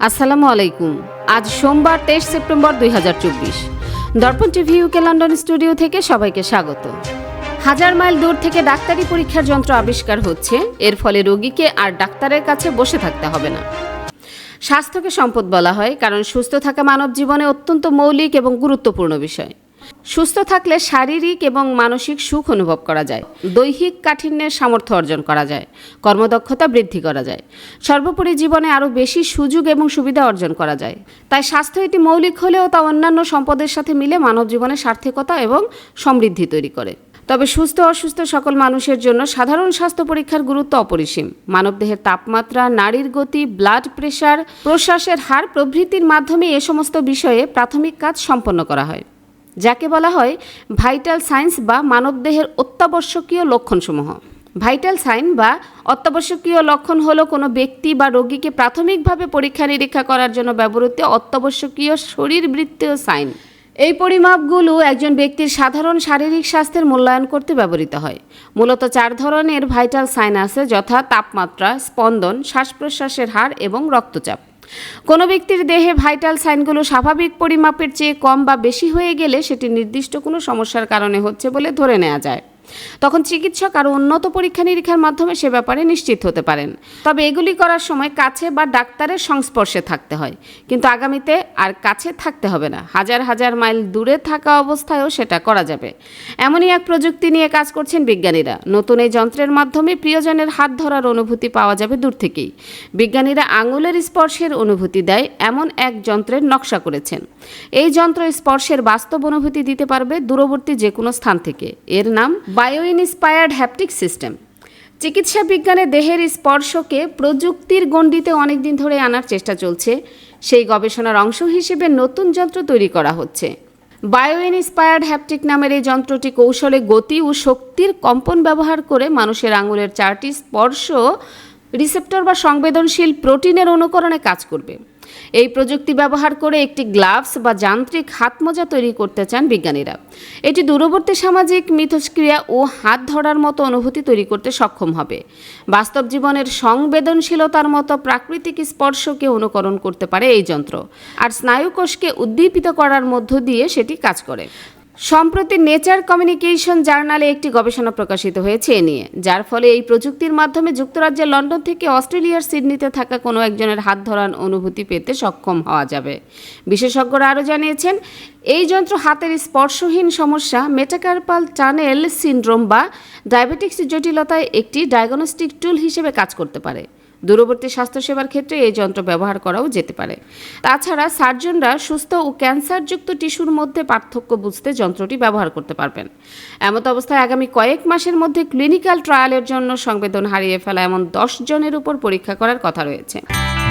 আসসালামু আলাইকুম। আজ সোমবার 23 সেপ্টেম্বর 2024। দর্পণ টিভি ইউকে লন্ডন স্টুডিও থেকে সবাইকে স্বাগত। হাজার মাইল দূর থেকে ডাক্তারি পরীক্ষার যন্ত্র আবিষ্কার হচ্ছে। এর ফলে রোগীকে আর ডাক্তারের কাছে বসে থাকতে হবে না। স্বাস্থ্যকে সম্পদ বলা হয় কারণ সুস্থ থাকা মানব জীবনে অত্যন্ত মৌলিক এবং গুরুত্বপূর্ণ বিষয়। সুস্থ থাকলে শারীরিক এবং মানসিক সুখ অনুভব করা যায়, দৈহিক কাঠিন্যের সামর্থ্য অর্জন করা যায়, কর্মদক্ষতা বৃদ্ধি করা যায়, সর্বোপরি জীবনে আরও বেশি সুযোগ এবং সুবিধা অর্জন করা যায়। তাই স্বাস্থ্য এটি মৌলিক হলেও তা অন্যান্য সম্পদের সাথে মিলে মানব জীবনে সার্থকতা এবং সমৃদ্ধি তৈরি করে। তবে সুস্থ অসুস্থ সকল মানুষের জন্য সাধারণ স্বাস্থ্য পরীক্ষার গুরুত্ব অপরিসীম। মানবদেহের তাপমাত্রা, নাড়ির গতি, ব্লাড প্রেশার, প্রশ্বাসের হার প্রভৃতির মাধ্যমে এ সমস্ত বিষয়ে প্রাথমিক কাজ সম্পন্ন করা হয়, যাকে বলা হয় ভাইটাল সাইন্স বা মানবদেহের অত্যাবশ্যকীয় লক্ষণসমূহ। ভাইটাল সাইন বা অত্যাবশ্যকীয় লক্ষণ হলো কোনো ব্যক্তি বা রোগীকে প্রাথমিকভাবে পরীক্ষা নিরীক্ষা করার জন্য ব্যবহৃত অত্যাবশ্যকীয় শরীরবৃত্তীয় সাইন। এই পরিমাপগুলো একজন ব্যক্তির সাধারণ শারীরিক স্বাস্থ্যের মূল্যায়ন করতে ব্যবহৃত হয়। মূলত 4 ধরনের ভাইটাল সাইন আছে, যথা তাপমাত্রা, স্পন্দন, শ্বাস প্রশ্বাসের হার এবং রক্তচাপ। কোনো ব্যক্তির দেহে ভাইটাল সাইনগুলো স্বাভাবিক পরিমাপের চেয়ে কম বা বেশি হয়ে গেলে সেটি নির্দিষ্ট কোনো সমস্যার কারণে হচ্ছে বলে ধরে নেওয়া যায়। তখন চিকিৎসক আরও উন্নত পরীক্ষা নিরীক্ষার মাধ্যমে সে ব্যাপারে নিশ্চিত হতে পারেন। তবে এগুলি করার সময় কাছে বা ডাক্তারের সংস্পর্শে থাকতে হয়, কিন্তু আগামীতে আর কাছে থাকতে হবে না। হাজার হাজার মাইল দূরে থাকা অবস্থায়ও সেটা করা যাবে। এমনই এক প্রযুক্তি নিয়ে কাজ করছেন বিজ্ঞানীরা। নতুন এই যন্ত্রের মাধ্যমে প্রিয়জনের হাত ধরার অনুভূতি পাওয়া যাবে দূর থেকেই। বিজ্ঞানীরা আঙুলের স্পর্শের অনুভূতি দেয় এমন এক যন্ত্রের নকশা করেছেন। এই যন্ত্র স্পর্শের বাস্তব অনুভূতি দিতে পারবে দূরবর্তী যে কোনো স্থান থেকে। এর নাম বায়ো ইন্সপায়ার্ড হ্যাপটিক সিস্টেম। চিকিৎসা বিজ্ঞানে দেহের স্পর্শকে প্রযুক্তির গণ্ডিতে অনেকদিন ধরে আনার চেষ্টা চলছে। সেই গবেষণার অংশ হিসেবে নতুন যন্ত্র তৈরি করা হচ্ছে। বায়ো ইন্সপায়ার্ড হ্যাপটিক নামের এই যন্ত্রটি কৌশলে গতি ও শক্তির কম্পন ব্যবহার করে মানুষের আঙুলের 4টি স্পর্শ রিসেপ্টর বা সংবেদনশীল প্রোটিনের অনুকরণে কাজ করবে। এই প্রযুক্তি ব্যবহার করে একটি গ্লাভস বা যান্ত্রিক হাতমোজা তৈরি করতে চান বিজ্ঞানীরা। এটি দূরবর্তী সামাজিক মিথস্ক্রিয়া ও হাত ধরার মতো অনুভূতি তৈরি করতে সক্ষম হবে। বাস্তব জীবনের সংবেদনশীলতার মতো প্রাকৃতিক স্পর্শকে অনুকরণ করতে পারে এই যন্ত্র, আর স্নায়ুকোষকে উদ্দীপিত করার মধ্য দিয়ে সেটি কাজ করে। সম্প্রতি নেচার কমিউনিকেশন জার্নালে একটি গবেষণা প্রকাশিত হয়েছে এ নিয়ে, যার ফলে এই প্রযুক্তির মাধ্যমে যুক্তরাজ্যের লন্ডন থেকে অস্ট্রেলিয়ার সিডনিতে থাকা কোনো একজনের হাত ধরার অনুভূতি পেতে সক্ষম হওয়া যাবে। বিশেষজ্ঞরা আরও জানিয়েছেন, এই যন্ত্র হাতের স্পর্শহীন সমস্যা, মেটাকার্পাল টানেল সিনড্রোম বা ডায়াবেটিক্স জটিলতায় একটি ডায়াগনস্টিক টুল হিসেবে কাজ করতে পারে। দূরবর্তী স্বাস্থ্যসেবার ক্ষেত্রে এই যন্ত্র ব্যবহার করাও যেতে পারে। তাছাড়া সার্জনরা সুস্থ ও ক্যান্সারযুক্ত টিস্যুর মধ্যে পার্থক্য বুঝতে যন্ত্রটি ব্যবহার করতে পারবেন। এমত অবস্থায় আগামী কয়েক মাসের মধ্যে ক্লিনিক্যাল ট্রায়ালের জন্য সংবেদন হারিয়ে ফেলা এমন 10 জনের উপর পরীক্ষা করার কথা রয়েছে।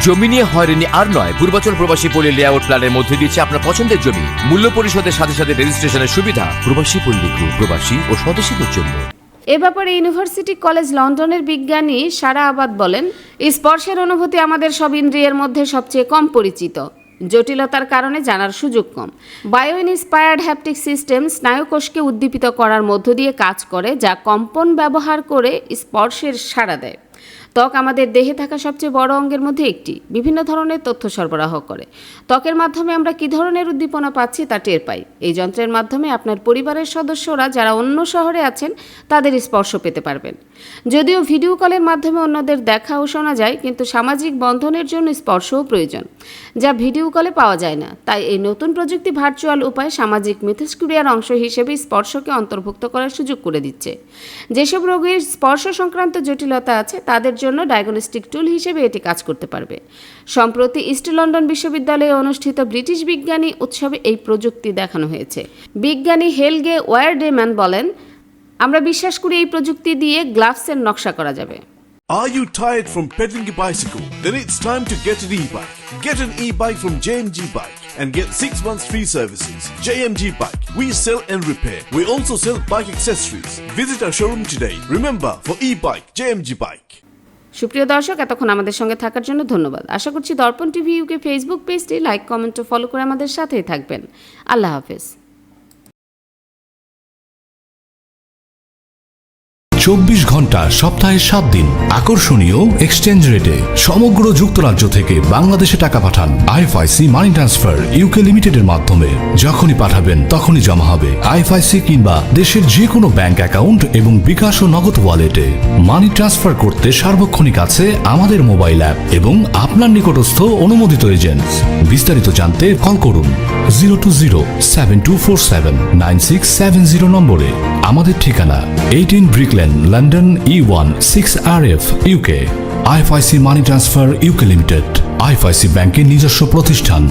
জমি নিয়ে হয়রানি আর নয়। পূর্বাচল প্রবাসী পল্লী লেআউট প্ল্যানের মধ্যে দিচ্ছে আপনার পছন্দের জমি। মূল্য পরিশোধের সাথে সাথে রেজিস্ট্রেশনের সুবিধা। প্রবাসী পল্লী গ্রুপ, প্রবাসী ও স্বদেশীদের জন্য। এ ব্যাপারে ইউনিভার্সিটি কলেজ লন্ডনের বিজ্ঞানী সারা আবাদ বলেন, স্পর্শের অনুভূতি আমাদের সব ইন্দ্রিয়ের মধ্যে সবচেয়ে কম পরিচিত, জটিলতার কারণে জানার সুযোগ কম। বায়ো ইন্সপায়ার্ড হ্যাপটিক সিস্টেম স্নায়ুকোষকে উদ্দীপিত করার মধ্য দিয়ে কাজ করে, যা কম্পন ব্যবহার করে স্পর্শের সাড়া দেয়। ত্বক আমাদের দেহে থাকা সবচেয়ে বড় অঙ্গের মধ্যে একটি। বিভিন্ন ধরনের তথ্য সরবরাহ করে। ত্বকের মাধ্যমে আমরা কী ধরনের উদ্দীপনা পাচ্ছি তা টের পাই। এই যন্ত্রের মাধ্যমে আপনার পরিবারের সদস্যরা যারা অন্য শহরে আছেন তাদের স্পর্শ পেতে পারবেন। যদিও ভিডিও কলের মাধ্যমে অন্যদের দেখা ও শোনা যায়, কিন্তু সামাজিক বন্ধনের জন্য স্পর্শও প্রয়োজন, যা ভিডিও কলে পাওয়া যায় না। তাই এই নতুন প্রযুক্তি ভার্চুয়াল উপায়ে সামাজিক মিথস্ক্রিয়ার অংশ হিসেবে স্পর্শকে অন্তর্ভুক্ত করার সুযোগ করে দিচ্ছে। যেসব রোগীর স্পর্শ সংক্রান্ত জটিলতা আছে তাদের জন্য ডায়াগনস্টিক টুল হিসেবে এটি কাজ করতে পারবে। সম্প্রতি ইস্ট লন্ডন বিশ্ববিদ্যালয়ে অনুষ্ঠিত ব্রিটিশ বিজ্ঞানী উৎসবে এই প্রযুক্তি দেখানো হয়েছে। বিজ্ঞানী হেলগে ওয়ারডেম্যান বলেন, আমরা বিশ্বাস করি এই প্রযুক্তি দিয়ে গ্লাভসের নকশা করা যাবে। Are you tired from pedaling a bicycle? Then it's time to get an e-bike. Get an e-bike from JMG Bike and get 6 months free services. JMG Bike. We sell and repair. We also sell bike accessories. Visit our showroom today. Remember, for e-bike, JMG Bike. সুপ্রিয় দর্শক, এতক্ষণ আমাদের সঙ্গে থাকার জন্য ধন্যবাদ। আশা করছি দর্পণ TV UK Facebook পেজটি লাইক, কমেন্ট ও ফলো করে আমাদের সাথেই থাকবেন। আল্লাহ হাফেজ। 24 ঘন্টা সপ্তাহে 7 দিন আকর্ষণীয় এক্সচেঞ্জ রেটে সমগ্র যুক্তরাজ্য থেকে বাংলাদেশে টাকা পাঠান আইএফআইসি মানি ট্রান্সফার ইউকে লিমিটেডের মাধ্যমে। যখনই পাঠাবেন তখনই জমা হবে আইএফআইসি কিংবা দেশের যে কোনো ব্যাংক অ্যাকাউন্ট এবং বিকাশ ও নগদ ওয়ালেটে। মানি ট্রান্সফার করতে সার্বক্ষণিক আছে আমাদের মোবাইল অ্যাপ এবং আপনার নিকটস্থ অনুমোদিত এজেন্ট। বিস্তারিত জানতে কল করুন 020-7247-9670 নম্বরে। আমাদের ঠিকানা 18 Brick Lane, London E1 6RF, UK। IFIC money transfer UK limited IFIC ব্যাংকের নিজস্ব প্রতিষ্ঠান।